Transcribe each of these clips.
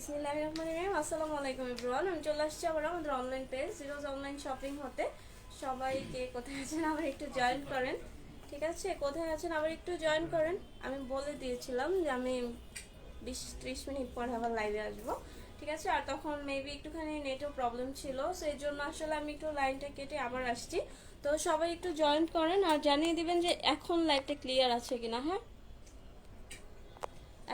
বিসমিল্লাহিররহমানিররহিম। আসসালামু আলাইকুম এভরিওয়ান। আমি চলে আসছি আবার আমাদের online page zeros online shopping হতে। সবাইকে কোথায় আছেন আবার একটু জয়েন করেন, ঠিক আছে? কোথায় আছেন আবার একটু জয়েন করেন। আমি বলে দিয়েছিলাম যে আমি 20-30 মিনিট পর আবার লাইভে আসবো, ঠিক আছে? আর তখন মেবি একটুখানি নেটও প্রবলেম ছিল, সেই জন্য আসলে আমি একটু লাইনটা কেটে আবার আসছি। তো সবাই একটু জয়েন করেন আর জানিয়ে দিবেন যে এখন লাইভটা ক্লিয়ার আছে কিনা। হ্যাঁ,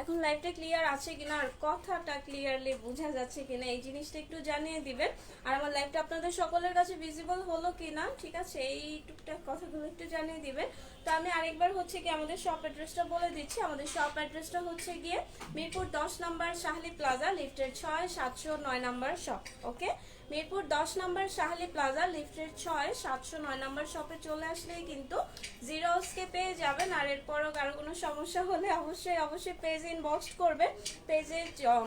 এখন লাইভটা ক্লিয়ার আছে কিনা আর কথাটা ক্লিয়ারলি বোঝা যাচ্ছে কিনা এই জিনিসটা একটু জানিয়ে দিবেন। আর আমার লাইভটা আপনাদের সকলের কাছে ভিজিবল হলো কিনা, ঠিক আছে, এই টুকটাক কথাগুলো একটু জানিয়ে দিবেন। তো আমি আরেকবার হচ্ছে কি আমাদের শপ অ্যাড্রেসটা বলে দিচ্ছি। আমাদের শপ অ্যাড্রেসটা হচ্ছে গিয়ে মিরপুর 10 নম্বর শাহলি প্লাজা, লিফটের 6 709 নম্বর শপ। ওকে, মিরপুর 10 নম্বর শাহলি প্লাজা, লিফটের 6 709 নম্বর শপে চলে আসলেই কিন্তু জিরোসকে পেয়ে যাবেন। আর এরপরও কারো কোনো সমস্যা হলে অবশ্যই পেজে ইনবক্স করবেন। পেজে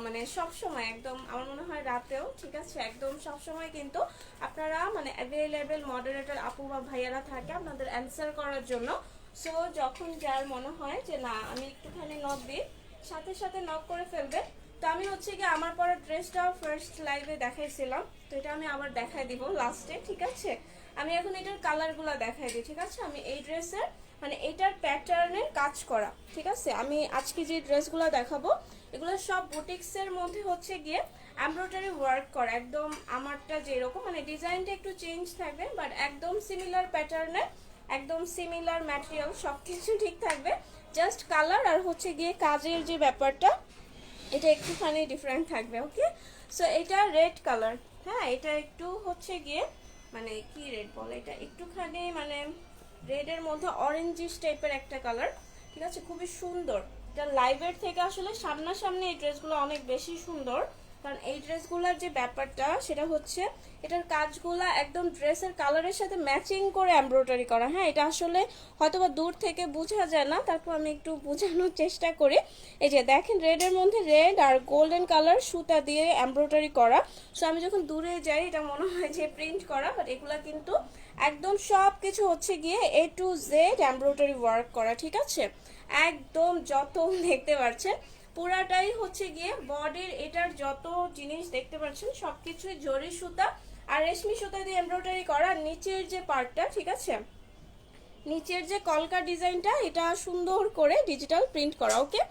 মানে সবসময় একদম আমার মনে হয় রাতেও, ঠিক আছে, একদম সবসময় কিন্তু আপনারা মানে অ্যাভেলেবেল মডারেটর আপু বা ভাইয়ারা থাকে আপনাদের অ্যান্সার করার জন্য। সো যখন যার মনে হয় যে না আমি একটুখানি নক দিই, সাথে সাথে নক করে ফেলবেন। তো আমি হচ্ছে কি আমার পরে ড্রেসটা ফার্স্ট লাইভে দেখাইছিলাম, তো এটা আমি আবার দেখাই দিব লাস্টে, ঠিক আছে? আমি এখন এটার কালারগুলো দেখাই দিই, ঠিক আছে? আমি এই ড্রেসের মানে এটার প্যাটার্নের কাজ করা, ঠিক আছে? আমি আজকে যে ড্রেসগুলো দেখাবো এগুলো সব বুটিক্সের মধ্যে হচ্ছে গিয়ে এমব্রয়ডারি ওয়ার্ক করা, একদম আমারটা যেরকম মানে ডিজাইনটা একটু চেঞ্জ থাকবে বাট একদম সিমিলার প্যাটার্নের, একদম সিমিলার ম্যাটেরিয়াল, সব কিছু ঠিক থাকবে। জাস্ট কালার আর হচ্ছে গিয়ে কাজের যে ব্যাপারটা এটা একটুখানি ডিফারেন্ট থাকবে। ওকে, সো এটা রেড কালার। হ্যাঁ, এটা একটু হচ্ছে গিয়ে মানে কি রেড বলে, এটা একটুখানি মানে রেডের মধ্যে অরেঞ্জিশ টাইপের একটা কালার, ঠিক আছে? খুবই সুন্দর। এটা লাইভের থেকে আসলে সামনাসামনি এই ড্রেসগুলো অনেক বেশি সুন্দর, কারণ এই ড্রেসগুলোর যে ব্যাপারটা সেটা হচ্ছে এটার কাজগুলা একদম ড্রেসের কালারের সাথে ম্যাচিং করে এমব্রয়ডারি করা। হ্যাঁ, এটা আসলে হয়তোবা দূর থেকে বোঝা যায় না, তারপর আমি একটু বোঝানোর চেষ্টা করি। এই যে দেখেন রেডের মধ্যে রেড আর গোল্ডেন কালার সুতা দিয়ে এমব্রয়ডারি করা। সো আমি যখন দূরে যাই এটা মনে হয় যে প্রিন্ট করা, বাট এগুলা কিন্তু একদম সব কিছু হচ্ছে গিয়ে A to Z embroidery work করা, ঠিক আছে? একদম যত দেখতে পাচ্ছেন পুরাটাই হচ্ছে গিয়ে বডির এটার যত জিনিস দেখতে পাচ্ছেন সবকিছুই জরি সুতা আর রেশমি সুতা দিয়ে এমব্রয়ডারি করা। নিচের যে পার্টটা, ঠিক আছে, নিচের যে কলকা ডিজাইনটা এটা সুন্দর করে ডিজিটাল প্রিন্ট করা। ওকে,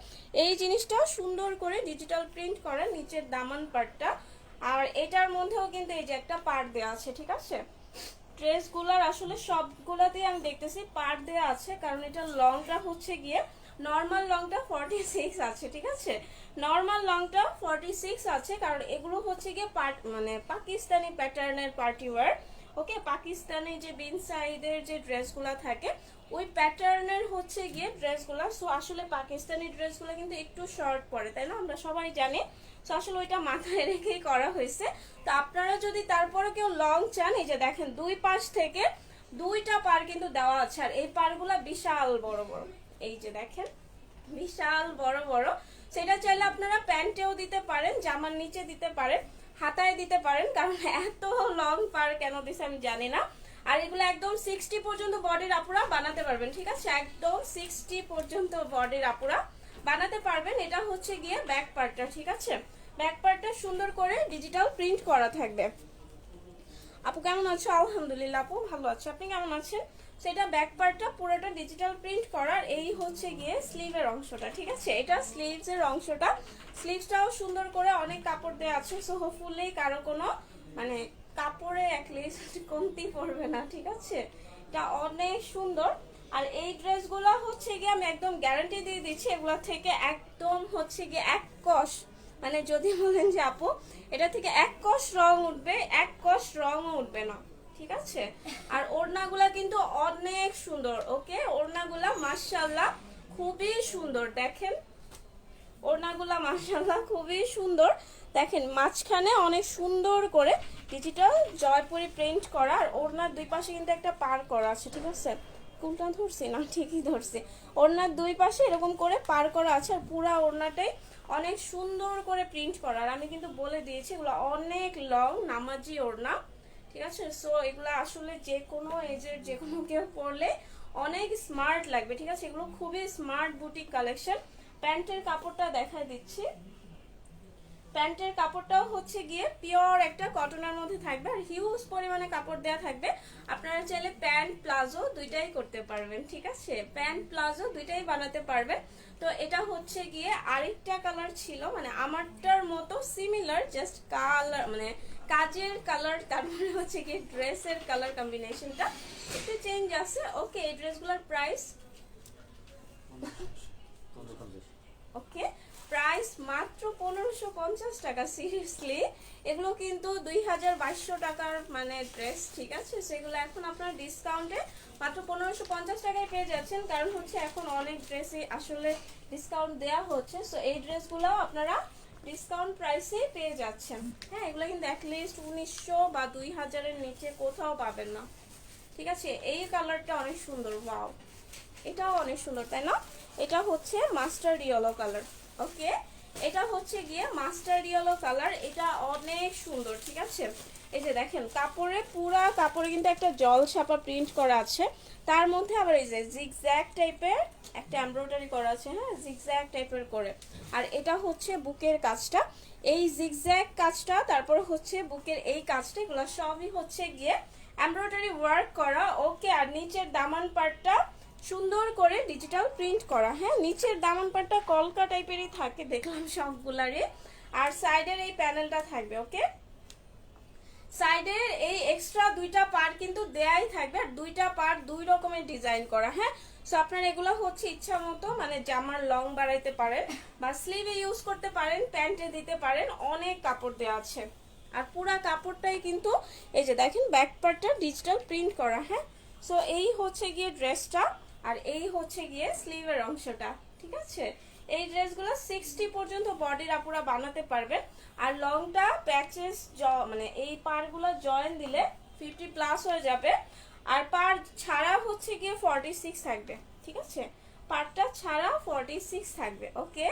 এই জিনিসটা সুন্দর করে ডিজিটাল প্রিন্ট করা নিচের দামান পার্টটা। আর এটার মধ্যেও কিন্তু এই যে একটা পার্ট দেওয়া আছে, ঠিক আছে? ড্রেসগুলার আসলে সবগুলাতেই আমি দেখতেছি পার্ট দেওয়া আছে, কারণ এটা লংটা হচ্ছে গিয়ে নর্মাল লংটা 46 আছে, ঠিক আছে? নর্মাল লংটা 46 আছে, কারণ এগুলো হচ্ছে গিয়ে মানে পাকিস্তানি প্যাটার্নের পার্টি ওয়্যার। ওকে, পাকিস্তানি যে বিন সাইডের যে ড্রেসগুলো থাকে ওই প্যাটার্নের হচ্ছে গিয়ে ড্রেসগুলো। সো আসলে পাকিস্তানি ড্রেসগুলো কিন্তু একটু শর্ট পরে, তাই না? আমরা সবাই জানি। সো আসলে ওইটা মাথায় রেখেই করা হয়েছে। তো আপনারা যদি তারপরে কেউ লং চান, এই যে দেখেন দুই পাশ থেকে দুইটা পার কিন্তু দেওয়া আছে, আর এই পারগুলা বিশাল বড় বড়, এই যে দেখেন বিশাল বড় বড়। সেটা চাইলে আপনারা প্যান্টেও দিতে পারেন, জামার নিচে দিতে পারেন, হাতায় দিতে পারেন, কারণ এত লং পার কেন দিছে আমি জানি না। আর এগুলো একদম 60 পর্যন্ত বডির আপুরা বানাতে পারবেন, ঠিক আছে? একদম 60 পর্যন্ত বডির আপুরা বানাতে পারবেন। এটা হচ্ছে গিয়ে ব্যাক পার্টটা, ঠিক আছে? ব্যাক পার্টটা সুন্দর করে ডিজিটাল প্রিন্ট করা থাকবে। আপু কেমন আছো? আলহামদুলিল্লাহ আপু ভালো আছো, আপনি কেমন আছেন? সেটা ব্যাক পার্টটা পুরোটা ডিজিটাল প্রিন্ট করার। এই হচ্ছে গিয়ে স্লিভের অংশটা, ঠিক আছে? এটা স্লিভসের অংশটা। স্লিভসটাও সুন্দর করে অনেক কাপড় দেওয়া আছে, সো হোপফুলি কারো কোনো মানে কাপড়ে অ্যাটলিস্ট কমতি পড়বে না, ঠিক আছে? এটা অনেক সুন্দর। আর এই ড্রেসগুলো হচ্ছে গিয়ে আমি একদম গ্যারান্টি দিয়ে দিচ্ছি এগুলা থেকে একদম হচ্ছে গিয়ে এক কষ মানে যদি বলেন যে আপু এটা থেকে এক কষ রং উঠবে, এক কষ রংও উঠবে না, ঠিক আছে? আর ওড়নাগুলা কিন্তু অনেক সুন্দর। ওকে, ওড়নাগুলা মাশাআল্লাহ খুবই সুন্দর। দেখেন ওড়নাগুলা মাশাআল্লাহ খুবই সুন্দর। দেখেন মাঝখানে অনেক সুন্দর করে ডিজিটাল জয়পুরি প্রিন্ট করা, আর ওড়নার দুই পাশে কিন্তু একটা পার করা আছে, ঠিক আছে? কোনটা ধরছি না, ঠিকই ধরছি। ওড়নার দুই পাশে এরকম করে পার করা আছে, আর পুরা ওড়নাটাই অনেক সুন্দর করে প্রিন্ট করা। আর আমি কিন্তু বলে দিয়েছি এগুলো অনেক লং নামাজি ওড়না, ঠিক আছে? সো এগুলো আসলে যে কোনো এজের যে কোনো কেউ পরলে অনেক স্মার্ট লাগবে, ঠিক আছে? এগুলো খুবই স্মার্ট বুটিক কালেকশন। প্যান্টের কাপড়টা দেখায় দিচ্ছি। প্যান্টের কাপড়টাও হচ্ছে গিয়ে পিওর একটা কটনের মধ্যে থাকবে আর হিউজ পরিমাণে কাপড় দেওয়া থাকবে। আপনারা চাইলে প্যান্ট প্লাজো দুইটাই করতে পারবেন, ঠিক আছে, প্যান্ট প্লাজো দুইটাই বানাতে পারবেন। তো এটা হচ্ছে গিয়ে আরেকটা কালার ছিল, মানে আমারটার মতো সিমিলার, জাস্ট কালার মানে কাজের কালার, তারপরে হচ্ছে গিয়ে ড্রেসের কালার কম্বিনেশনটা একটু চেঞ্জ আছে। ওকে, এই ড্রেসগুলোর প্রাইস ওকে, প্রাইস মাত্র 1550 টাকা। সিরিয়াসলি এগুলো কিন্তু 2200 টাকার মানে ড্রেস, ঠিক আছে, সেগুলো এখন আপনার ডিসকাউন্টে মাত্র 1550 টাকায় পেয়ে যাচ্ছেন, কারণ হচ্ছে এখন অনেক ড্রেসে আসলে ডিসকাউন্ট দেওয়া হচ্ছে। সো এই ড্রেসগুলো আপনারা ডিসকাউন্ট প্রাইসে পেয়ে যাচ্ছেন। হ্যাঁ, এগুলো কিন্তু অ্যাটলিস্ট 1900 বা 2000-এর নিচে কোথাও পাবেন না, ঠিক আছে। এই কালারটা অনেক সুন্দর, ওয়াও, এটাও অনেক সুন্দর, তাই না? এটা হচ্ছে মাস্টার্ড ইয়েলো কালার। ওকে, এটা হচ্ছে গিয়ে মাস্টার্ড ইয়েলো কালার, এটা অনেক সুন্দর, ঠিক আছে। এই যে দেখেন কাপড়ে, পুরা কাপড়ে কিন্তু একটা জল ছাপা প্রিন্ট করা আছে, তার মধ্যে আবার এই যে জিগজ্যাগ টাইপের একটা এমব্রয়ডারি করা আছে, হ্যাঁ, জিগজ্যাগ টাইপের করে। আর এটা হচ্ছে বুকের কাজটা, এই জিগজ্যাগ কাজটা, তারপর হচ্ছে বুকের এই কাজটা, এগুলো সবই হচ্ছে গিয়ে এমব্রয়ডারি ওয়ার্ক করা। ওকে, আর নিচের দামান পার্টটা সুন্দর করে ডিজিটাল প্রিন্ট করা। হ্যাঁ, নিচের দামান পাটটা কলকা টাইপেরই থাকে দেখলাম সবগুলারই, আর সাইডের এই প্যানেলটা থাকবে। ওকে, সাইডের এই এক্সট্রা দুইটা পার্ট কিন্তু দেয়াই থাকবে, আর দুইটা পার্ট দুই রকমের ডিজাইন করা। হ্যাঁ, সো আপনারা এগুলো হচ্ছে ইচ্ছা মতো মানে জামার লং বাড়াইতে পারেন বা স্লিভে ইউজ করতে পারেন, প্যান্টে দিতে পারেন, অনেক কাপড় দেওয়া আছে। আর পুরা কাপড়টাই কিন্তু এই যে দেখেন ব্যাক পার্টটা ডিজিটাল প্রিন্ট করা। হ্যাঁ, সো এই হচ্ছে গিয়ে ড্রেসটা, আর এই হচ্ছে গিয়ে স্লিভের অংশটা, ঠিক আছে। এই ড্রেসগুলো 60 পর্যন্ত বডির আপুরা বানাতে পারবেন, আর লংটা প্যাচেস মানে এই পারগুলো জয়েন দিলে 50 প্লাস হয়ে যাবে, আর পার ছাড়া হচ্ছে গিয়ে 46 থাকবে, ঠিক আছে, পারটা ছাড়া 46 থাকবে। ওকে,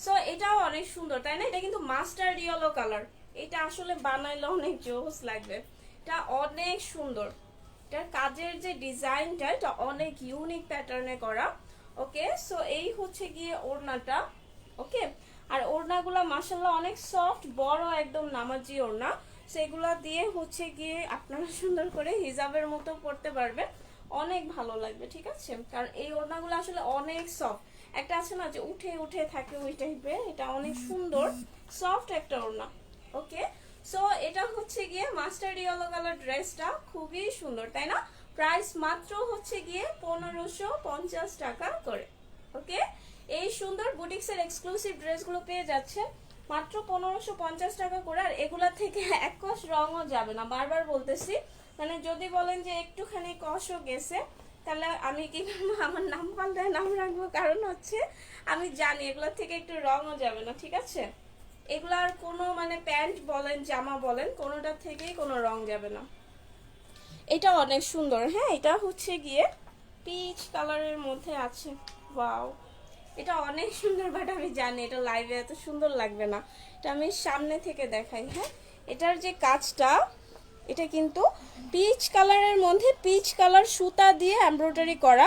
সো এটাও অনেক সুন্দর, তাই না? এটা কিন্তু মাস্টার্ড ইয়েলো কালার, এটা আসলে বানাইলে অনেক জোস লাগবে, এটা অনেক সুন্দর। এটার কাজের যে ডিজাইনটা, এটা অনেক ইউনিক প্যাটার্নে করা। ওকে, সো এই হচ্ছে গিয়ে ওড়নাটা। ওকে, আর ওড়নাগুলো মাশাআল্লাহ অনেক সফট, বড় একদম নামাজি ওড়না, সেগুলো দিয়ে হচ্ছে গিয়ে আপনারা সুন্দর করে হিজাবের মতো পরতে পারবেন, অনেক ভালো লাগবে, ঠিক আছে, কারণ এই ওড়নাগুলো আসলে অনেক সফট। একটা আছে না যে উঠে উঠে থাকে ওই টাইপের, এটা অনেক সুন্দর সফট একটা ওড়না। ওকে, সো এটা হচ্ছে গিয়ে মাস্টার্ড ইয়েলো কালার ড্রেসটা খুবই সুন্দর, তাই না? প্রাইস মাত্র হচ্ছে গিয়ে 1550 টাকা করে। ওকে, এই সুন্দর বুটিক্সের এক্সক্লুসিভ ড্রেসগুলো পেয়ে যাচ্ছে মাত্র 1550 টাকা করে, আর এগুলা থেকে এক কষ রঙও যাবে না, বারবার বলতেছি, মানে যদি বলেন যে একটুখানি কষও গেছে তাহলে আমি কি করবো, আমার নাম পাল্টায় নাম রাখবো, কারণ হচ্ছে আমি জানি এগুলোর থেকে একটু রঙও যাবে না, ঠিক আছে। এগুলার কোনো মানে প্যান্ট বলেন জামা বলেন কোনোটা থেকেই কোনো রং যাবে না। এটা অনেক সুন্দর। হ্যাঁ, এটা হচ্ছে গিয়ে পিচ কালারের মধ্যে আছে, ওয়াও, এটা অনেক সুন্দর, বাট আমি জানি এটা লাইভে এত সুন্দর লাগবে না, এটা আমি সামনে থেকে দেখাই। হ্যাঁ, এটার যে কাজটা, এটা কিন্তু পিচ কালারের মধ্যে পিচ কালার সুতা দিয়ে এমব্রয়ডারি করা,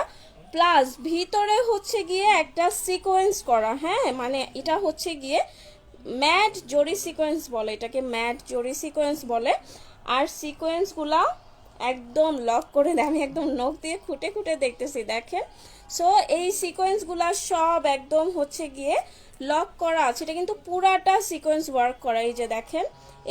প্লাস ভিতরে হচ্ছে গিয়ে একটা সিকোয়েন্স করা। হ্যাঁ, মানে এটা হচ্ছে গিয়ে ম্যাট জরি সিকোয়েন্স বলে, এটাকে ম্যাট জরি সিকোয়েন্স বলে। আর সিকোয়েন্সগুলা একদম লক করে দেয়, আমি একদম নখ দিয়ে খুঁটে খুঁটে দেখতেছি, দেখেন। সো এই সিকোয়েন্সগুলা সব একদম হচ্ছে গিয়ে লক করা আছে, এটা কিন্তু পুরাটা সিকোয়েন্স ওয়ার্ক করা। এই যে দেখেন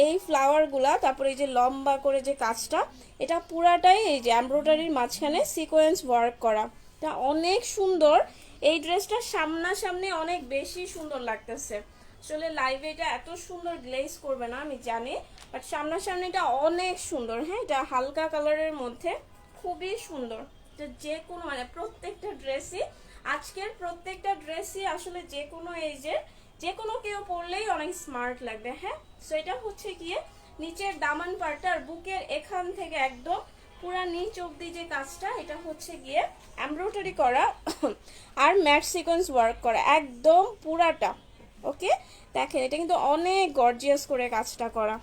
এই ফ্লাওয়ারগুলা, তারপরে এই যে লম্বা করে যে কাজটা, এটা পুরাটাই এই যে এমব্রয়ডারির মাঝখানে সিকোয়েন্স ওয়ার্ক করা, এটা অনেক সুন্দর। এই ড্রেসটা সামনাসামনি অনেক বেশি সুন্দর লাগতেছে, আসলে লাইভে এটা এত সুন্দর গ্লেজ করবে না আমি জানি, বাট সামনাসামনিটা অনেক সুন্দর। হ্যাঁ, এটা হালকা কালারের মধ্যে খুবই সুন্দর, যে কোনো মানে প্রত্যেকটা ড্রেসই, আজকের প্রত্যেকটা ড্রেসই আসলে যে কোনো এজের যে কোনো কেউ পরলেই অনেক স্মার্ট লাগবে। হ্যাঁ, সো এটা হচ্ছে গিয়ে নিচের দামান পার্টটা, আর বুকের এখান থেকে একদম পুরা নিচ অব্দি যে কাজটা, এটা হচ্ছে গিয়ে এমব্রয়ডারি করা আর ম্যাট সিকোয়েন্স ওয়ার্ক করা একদম পুরাটা। ওকে, দেখেন এটা কিন্তু অনেক গর্জিয়াস করে কাজটা করা,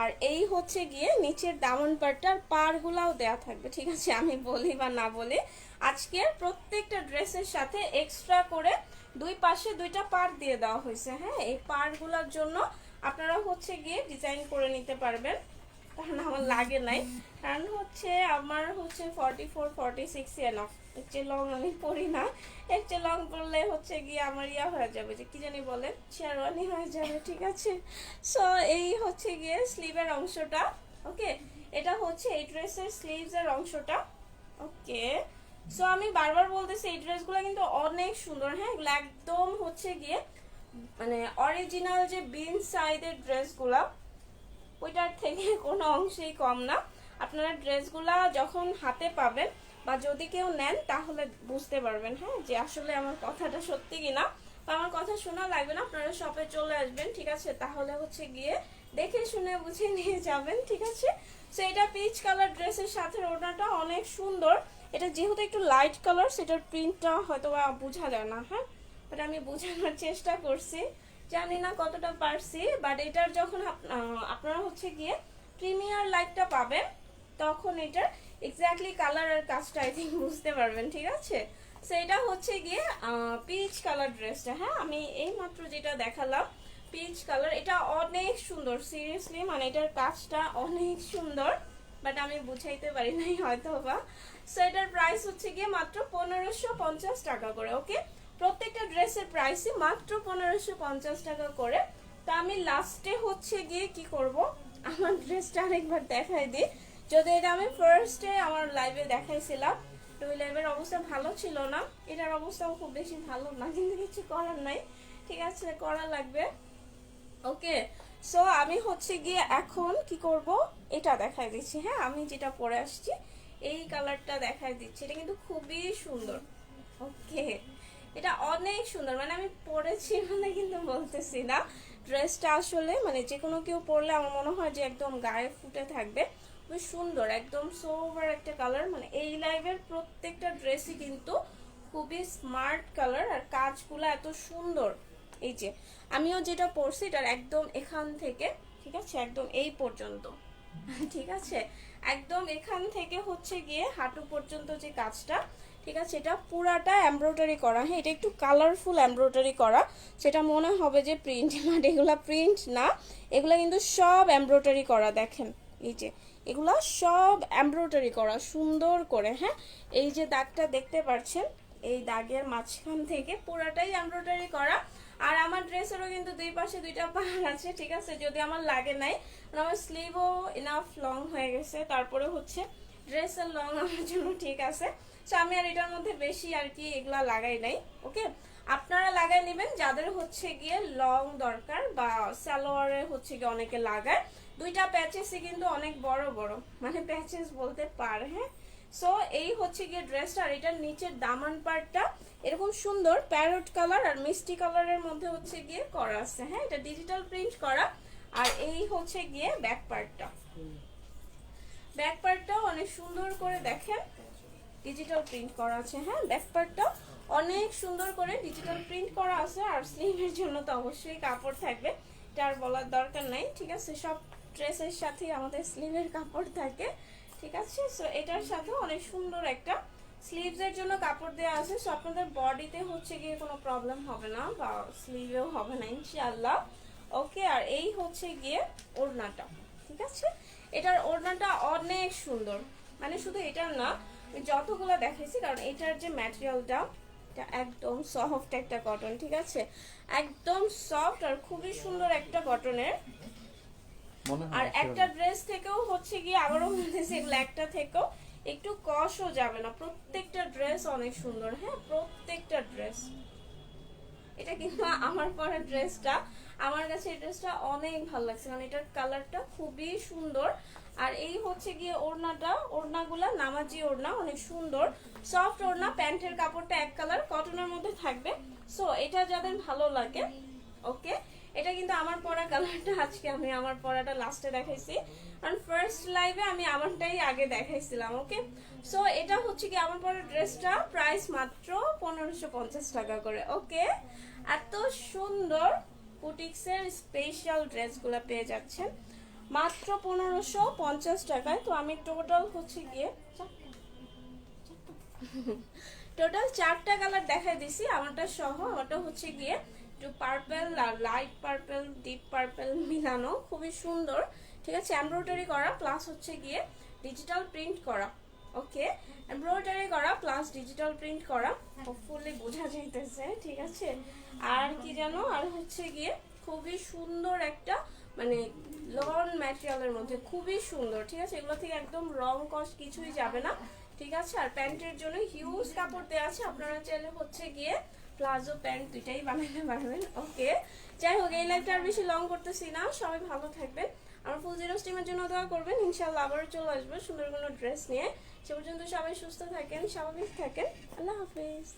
আর এই হচ্ছে গিয়ে নিচের দামন পাটটার পারগুলাও দেয়া থাকবে, ঠিক আছে, আমি বলি বা না বলি আজকের প্রত্যেকটা ড্রেসের সাথে এক্সট্রা করে দুই পাশে দুইটা পার্ট দিয়ে দেওয়া হয়েছে। হ্যাঁ, এই পার্টগুলোর জন্য আপনারা হচ্ছে গিয়ে ডিজাইন করে নিতে পারবেন, কারণ আমার লাগে নাই, কারণ হচ্ছে আমার হচ্ছে 44 46 এনাফ। এর চেয়ে লং আমি পরি না, এর চেয়ে লং পরলে হচ্ছে গিয়ে আমার ইয়া হয়ে যাবে, যে কি জানি বলে, শেরওয়ানি হয়ে যাবে। ঠিক আছে, সো এই হচ্ছে গিয়ে স্লিভের অংশটা। ওকে, এটা হচ্ছে এই ড্রেসের স্লিভস এর অংশটা। ওকে, সো আমি বারবার বলতেছি এই ড্রেসগুলো কিন্তু অনেক সুন্দর। হ্যাঁ, এগুলো একদম হচ্ছে গিয়ে মানে অরিজিনাল যে বিন সাইডের ড্রেসগুলো ওইটার থেকে কোনো অংশেই কম না। আপনারা ড্রেসগুলা যখন হাতে পাবেন বা যদি কেউ নেন তাহলে বুঝতে পারবেন, হ্যাঁ, যে আসলে আমার কথাটা সত্যি কিনা। বা আমার কথা শোনা লাগবে না, আপনারা শপে চলে আসবেন। ঠিক আছে, তাহলে হচ্ছে গিয়ে দেখে শুনে বুঝে নিয়ে যাবেন। ঠিক আছে, সো এটা পিচ কালার ড্রেসের সাথে ওড়নাটা অনেক সুন্দর। এটা যেহেতু একটু লাইট কালার, সেটার প্রিন্টটা হয়তো বোঝা যায় না। হ্যাঁ, বাট আমি বোঝানোর চেষ্টা করছি, জানি না কতটা পারছি। বাট এটার যখন আপনারা হচ্ছে গিয়ে প্রিমিয়ার লাইটটা পাবেন তখন এটার এক্স্যাক্টলি কালার আর কাজটা আই থিঙ্ক বুঝতে পারবেন। ঠিক আছে, সেটা হচ্ছে গিয়ে পিচ কালার ড্রেসটা। হ্যাঁ, আমি এই মাত্র যেটা দেখালাম পিচ কালার, এটা অনেক সুন্দর। সিরিয়াসলি মানে এটার কাজটা অনেক সুন্দর, বাট আমি বুঝাইতে পারি নাই হয়তো বা। সো এটার প্রাইস হচ্ছে গিয়ে মাত্র 1550 টাকা করে। ওকে, প্রত্যেকটা ড্রেসের প্রাইসই মাত্র 1550 টাকা করে। তো আমি লাস্টে হচ্ছে গিয়ে কি করব, আমার ড্রেসটা আরেকবার দেখাই দিই। যদি এটা আমি ফার্স্টে আমার লাইভে দেখাইছিলাম, তো ওই লাইভের অবস্থা ভালো ছিল না, এটার অবস্থাও খুব বেশি ভালো না, কিন্তু কিছু করার নাই। ঠিক আছে, করা লাগবে। ওকে, সো আমি হচ্ছে গিয়ে এখন কি করব, এটা দেখাই দিচ্ছি। হ্যাঁ, আমি যেটা পরে আসছি এই কালারটা দেখাই দিচ্ছি, এটা কিন্তু খুবই সুন্দর। ওকে, এটা অনেক সুন্দর, মানে আমি পরেছি মানে কিন্তু বলতেছি না, ড্রেসটা আসলে মানে যে কোনো কেউ পরলে আমার মনে হয় যে একদম গায়ে ফুটে থাকবে। খুবই সুন্দর, একদম সোবার একটা কালার। মানে এই লাইভের প্রত্যেকটা ড্রেসই কিন্তু খুবই স্মার্ট কালার, আর কাজগুলো এত সুন্দর। এই যে আমিও যেটা পরছি এটার একদম এখান থেকে, ঠিক আছে, একদম এই পর্যন্ত, ঠিক আছে, একদম এখান থেকে হচ্ছে গিয়ে হাঁটু পর্যন্ত যে কাজটা, ঠিক আছে, এটা পুরাটা এমব্রয়ডারি করা। হ্যাঁ, এটা একটু কালারফুল এমব্রয়ডারি করা, সেটা মনে হবে যে প্রিন্ট, বাট এগুলা প্রিন্ট না, এগুলা কিন্তু সব এমব্রয়ডারি করা। দেখেন এই যে এগুলা সব এমব্রয়ডারি করা সুন্দর করে। হ্যাঁ, এই যে দাগটা দেখতে পাচ্ছেন, এই দাগের মাঝখান থেকে পুরাটাই এমব্রয়ডারি করা। আর আমার ড্রেসেরও কিন্তু দুই পাশে দুইটা পার আছে। ঠিক আছে, যদি আমার লাগে নাই, আমার স্লিভও ইনাফ লং হয়ে গেছে, তারপরে হচ্ছে ড্রেসের লং আমার জন্য ঠিক আছে। সো আমি আর এটার মধ্যে বেশি আর কি এগুলা লাগাই নাই। ওকে, আপনারা লাগাই নেবেন যাদের হচ্ছে গিয়ে লং দরকার, বা সালোয়ারে হচ্ছে গিয়ে অনেকে লাগায়। দুইটা প্যাচেসই কিন্তু অনেক বড় বড়, মানে প্যাচেস বলতে পার। হ্যাঁ, সো এই হচ্ছে গিয়ে ড্রেসটা। আর এটার নিচের দামান পার্টটা এরকম সুন্দর প্যারট কালার আর মিষ্টি কালারের মধ্যে হচ্ছে গিয়ে করা আছে। হ্যাঁ, এটা ডিজিটাল প্রিন্ট করা। আর এই হচ্ছে গিয়ে ব্যাক পার্টটা, ব্যাক পার্টটাও অনেক সুন্দর করে দেখেন ডিজিটাল প্রিন্ট করা আছে। হ্যাঁ, ব্যাক পার্টটাও অনেক সুন্দর করে ডিজিটাল প্রিন্ট করা আছে। আর স্লিভের জন্য তো অবশ্যই কাপড় থাকবে, এটা আর বলার দরকার নাই। ঠিক আছে, সব ড্রেসের সাথেই আমাদের স্লিভের কাপড় থাকে। ঠিক আছে, সো এটার সাথে অনেক সুন্দর একটা স্লিভস এর জন্য কাপড় দেওয়া আছে। সো আপনাদের বডিতে হচ্ছে গিয়ে কোনো প্রবলেম হবে না, বা স্লিভেও হবে না ইনশাআল্লাহ। ওকে, আর এই হচ্ছে গিয়ে ওড়নাটা। ঠিক আছে, এটার ওড়নাটা অনেক সুন্দর, মানে শুধু এটার না, আমি যতগুলো দেখাইছি, কারণ এটার যে ম্যাটেরিয়ালটা এটা একদম সফট একটা কটন। ঠিক আছে, একদম সফট আর খুবই সুন্দর একটা কটনের। আর একটা ড্রেস থেকেও হচ্ছে গিয়ে আবারও বলতেছি, এগুলো একটা থেকেও একটু কষও যাবে না, প্রত্যেকটা ড্রেস অনেক সুন্দর। হ্যাঁ, প্রত্যেকটা ড্রেস। এটা কিন্তু আমার পরা ড্রেসটা, আমার কাছে এই ড্রেসটা অনেক ভালো লাগছে, কারণ এটার কালারটা খুবই সুন্দর। আর এই হচ্ছে গিয়ে ওড়নাটা, ওড়নাগুলা নামাজি ওড়না, অনেক সুন্দর সফট ওড়না। প্যান্টের কাপড়টা এক কালার কটনের মধ্যে থাকবে। সো এটা যাদের ভালো লাগে, ওকে, এটা কিন্তু আমার পরা কালারটা আজকে আমি আমার পরাটা লাস্টে দেখাইছি, কারণ ফার্স্ট লাইভে আমি আমারটাই আগে দেখাইছিলাম। ওকে, সো এটা হচ্ছে কি আমার পরা ড্রেসটা প্রাইস মাত্র 1550 টাকা করে। ওকে, এত সুন্দর বুটিক্সের স্পেশাল ড্রেসগুলো পেয়ে যাচ্ছেন মাত্র 1550 টাকায়। তো আমি টোটাল হচ্ছে গিয়ে টোটাল 4টা কালার দেখাই দিছি আমারটা সহ। আমারটা হচ্ছে গিয়ে একটু পার্পল আর লাইট পার্পল ডিপ পার্পল মিলানো, খুবই সুন্দর। ঠিক আছে, এমব্রয়ডারি করা প্লাস হচ্ছে গিয়ে ডিজিটাল প্রিন্ট করা। ওকে, এমব্রয়ডারি করা প্লাস ডিজিটাল প্রিন্ট করা, হোপফুলি বোঝা যাইতেছে। ঠিক আছে, আর কি জানো, আর হচ্ছে গিয়ে খুবই সুন্দর একটা মানে লন ম্যাটেরিয়ালের মধ্যে, খুবই সুন্দর। ঠিক আছে, এগুলো থেকে একদম রং কস কিছুই যাবে না। ঠিক আছে, আর প্যান্টের জন্য হিউজ কাপড় দেওয়া আছে, আপনারা চাইলে হচ্ছে গিয়ে প্লাজো প্যান্ট দুইটাই বানাইতে পারবেন। ওকে, যাই হোক এই লাইফটা আর বেশি লং করতেছি না, সবাই ভালো থাকবেন। আমার ফুল জিরো স্টিমের জন্য দোয়া করবেন, ইনশাল্লাহ আবারও চলে আসবো সুন্দর কোনো ড্রেস নিয়ে। সে পর্যন্ত সবাই সুস্থ থাকেন, স্বাভাবিক থাকেন। আল্লাহ হাফিজ।